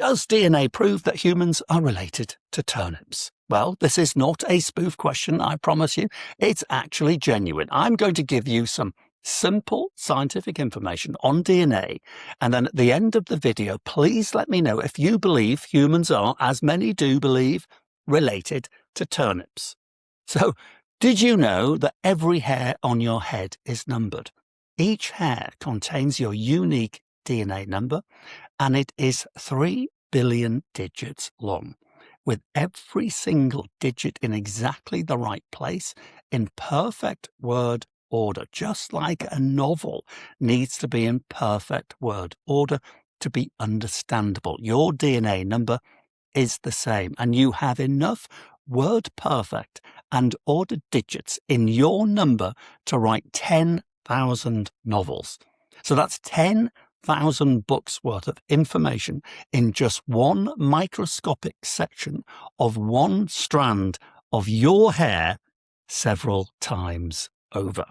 Does DNA prove that humans are related to turnips? Well, this is not a spoof question, I promise you. It's actually genuine. I'm going to give you some simple scientific information on DNA, and then at the end of the video, please let me know if you believe humans are, as many do believe, related to turnips. So, did you know that every hair on your head is numbered? Each hair contains your unique DNA number, and it is 3 billion digits long, with every single digit in exactly the right place in perfect word order, just like a novel needs to be in perfect word order to be understandable. Your DNA number is the same, and you have enough word perfect and ordered digits in your number to write 10,000 novels. So that's 10,000 books worth of information in just one microscopic section of one strand of your hair several times over.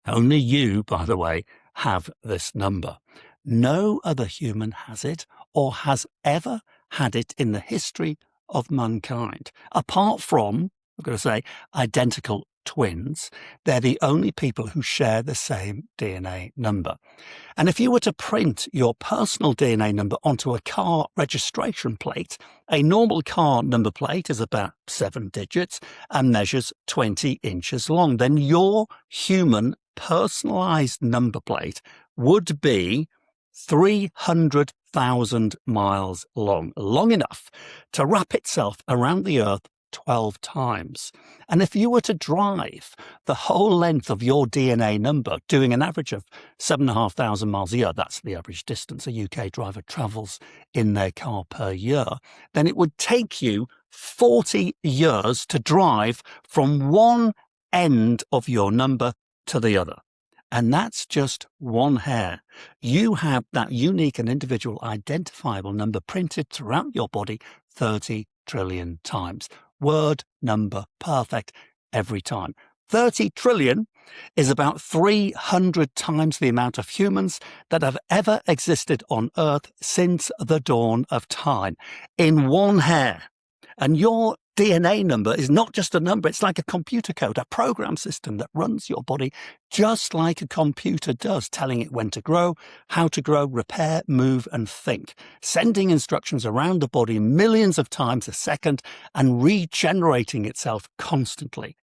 Only you, by the way, have this number. No other human has it or has ever had it in the history of mankind. Apart from, I've got to say, identical twins, they're the only people who share the same DNA number. And if you were to print your personal DNA number onto a car registration plate, a normal car number plate is about 7 digits and measures 20 inches long. Then your human personalized number plate would be 300,000 miles long, long enough to wrap itself around the Earth 12 times. And if you were to drive the whole length of your DNA number, doing an average of 7,500 miles a year, that's the average distance a UK driver travels in their car per year, then it would take you 40 years to drive from one end of your number to the other. And that's just one hair. You have that unique and individual identifiable number printed throughout your body 30 trillion times. Word number perfect every time. 30 trillion is about 300 times the amount of humans that have ever existed on Earth since the dawn of time in one hair. And your DNA number is not just a number, it's like a computer code, a program system that runs your body just like a computer does, telling it when to grow, how to grow, repair, move, and think, sending instructions around the body millions of times a second and regenerating itself constantly.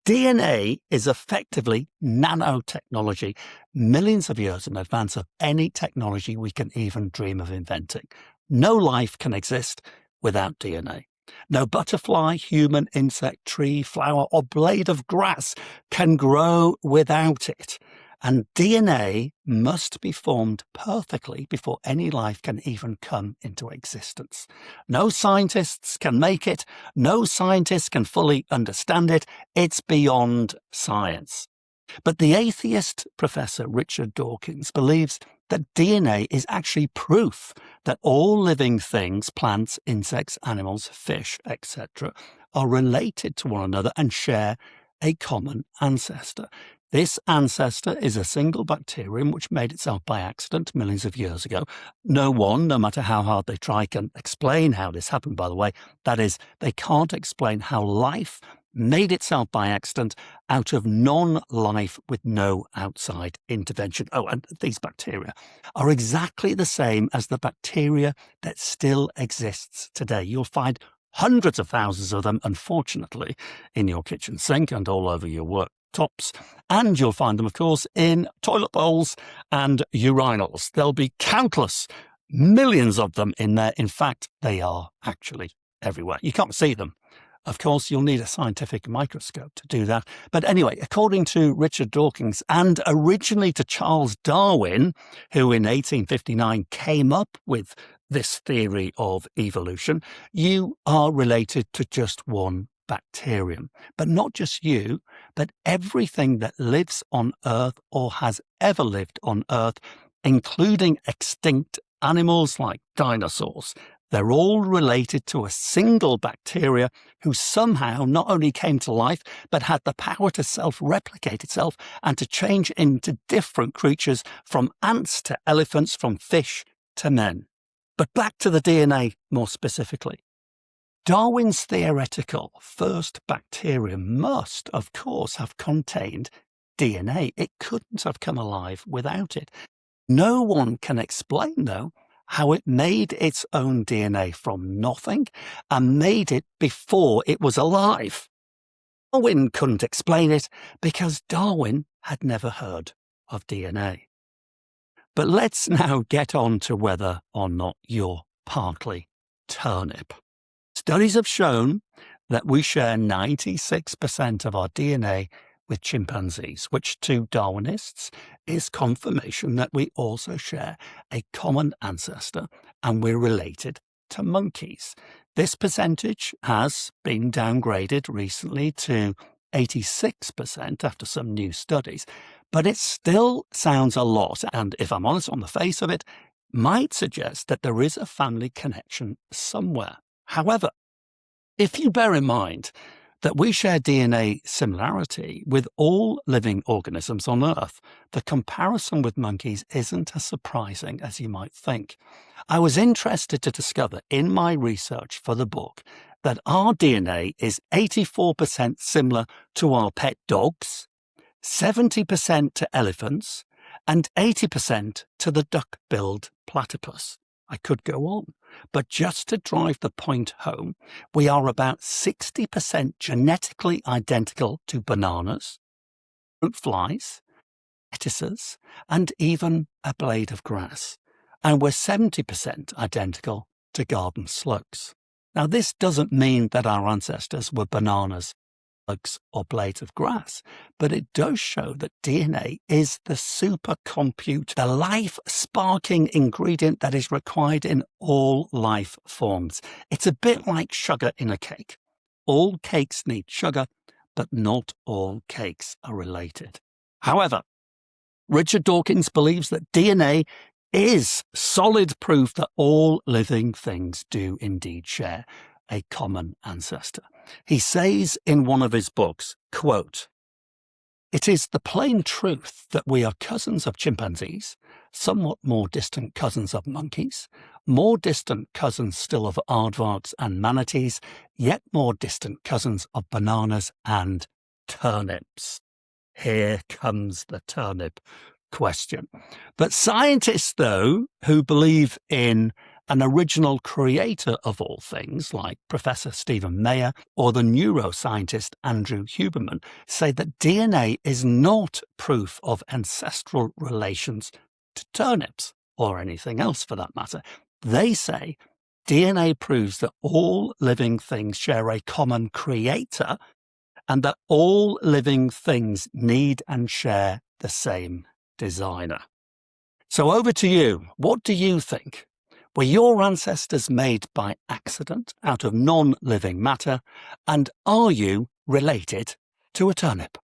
DNA is effectively nanotechnology, millions of years in advance of any technology we can even dream of inventing. No life can exist without DNA. No butterfly, human, insect, tree, flower, or blade of grass can grow without it. And DNA must be formed perfectly before any life can even come into existence. No scientists can make it. No scientists can fully understand it. It's beyond science. But the atheist Professor Richard Dawkins believes that DNA is actually proof that all living things, plants, insects, animals, fish, etc., are related to one another and share a common ancestor. This ancestor is a single bacterium which made itself by accident millions of years ago. No one, no matter how hard they try, can explain how this happened, by the way. That is, they can't explain how life made itself by accident out of non-life with no outside intervention. Oh, and these bacteria are exactly the same as the bacteria that still exists today. You'll find hundreds of thousands of them, unfortunately, in your kitchen sink and all over your worktops. And you'll find them, of course, in toilet bowls and urinals. There'll be countless, millions of them in there. In fact, they are actually everywhere. You can't see them. Of course, you'll need a scientific microscope to do that. But anyway, according to Richard Dawkins and originally to Charles Darwin, who in 1859 came up with this theory of evolution, you are related to just one bacterium. But not just you, but everything that lives on Earth or has ever lived on Earth, including extinct animals like dinosaurs. They're all related to a single bacteria who somehow not only came to life, but had the power to self-replicate itself and to change into different creatures, from ants to elephants, from fish to men. But back to the DNA more specifically. Darwin's theoretical first bacterium must, of course, have contained DNA. It couldn't have come alive without it. No one can explain, though, how it made its own DNA from nothing and made it before it was alive. Darwin couldn't explain it because Darwin had never heard of DNA. But let's now get on to whether or not you're partly turnip. Studies have shown that we share 96% of our DNA with chimpanzees, which to Darwinists is confirmation that we also share a common ancestor and we're related to monkeys. This percentage has been downgraded recently to 86% after some new studies, but it still sounds a lot, and if I'm honest, on the face of it, might suggest that there is a family connection somewhere. However, if you bear in mind that we share DNA similarity with all living organisms on Earth, the comparison with monkeys isn't as surprising as you might think. I was interested to discover in my research for the book that our DNA is 84% similar to our pet dogs, 70% to elephants, and 80% to the duck-billed platypus. I could go on, but just to drive the point home, we are about 60% genetically identical to bananas, fruit flies, lettuces, and even a blade of grass. And we're 70% identical to garden slugs. Now, this doesn't mean that our ancestors were bananas, slugs, or blades of grass, but it does show that DNA is the supercomputer, the life-sparking ingredient that is required in all life forms. It's a bit like sugar in a cake. All cakes need sugar, but not all cakes are related. However, Richard Dawkins believes that DNA is solid proof that all living things do indeed share a common ancestor. He says in one of his books, quote, "It is the plain truth that we are cousins of chimpanzees, somewhat more distant cousins of monkeys, more distant cousins still of aardvarks and manatees, yet more distant cousins of bananas and turnips." Here comes the turnip question. But scientists, though, who believe in an original creator of all things, like Professor Stephen Mayer or the neuroscientist Andrew Huberman, say that DNA is not proof of ancestral relations to turnips, or anything else for that matter. They say DNA proves that all living things share a common creator and that all living things need and share the same designer. So over to you. What do you think? Were your ancestors made by accident out of non-living matter? And are you related to a turnip?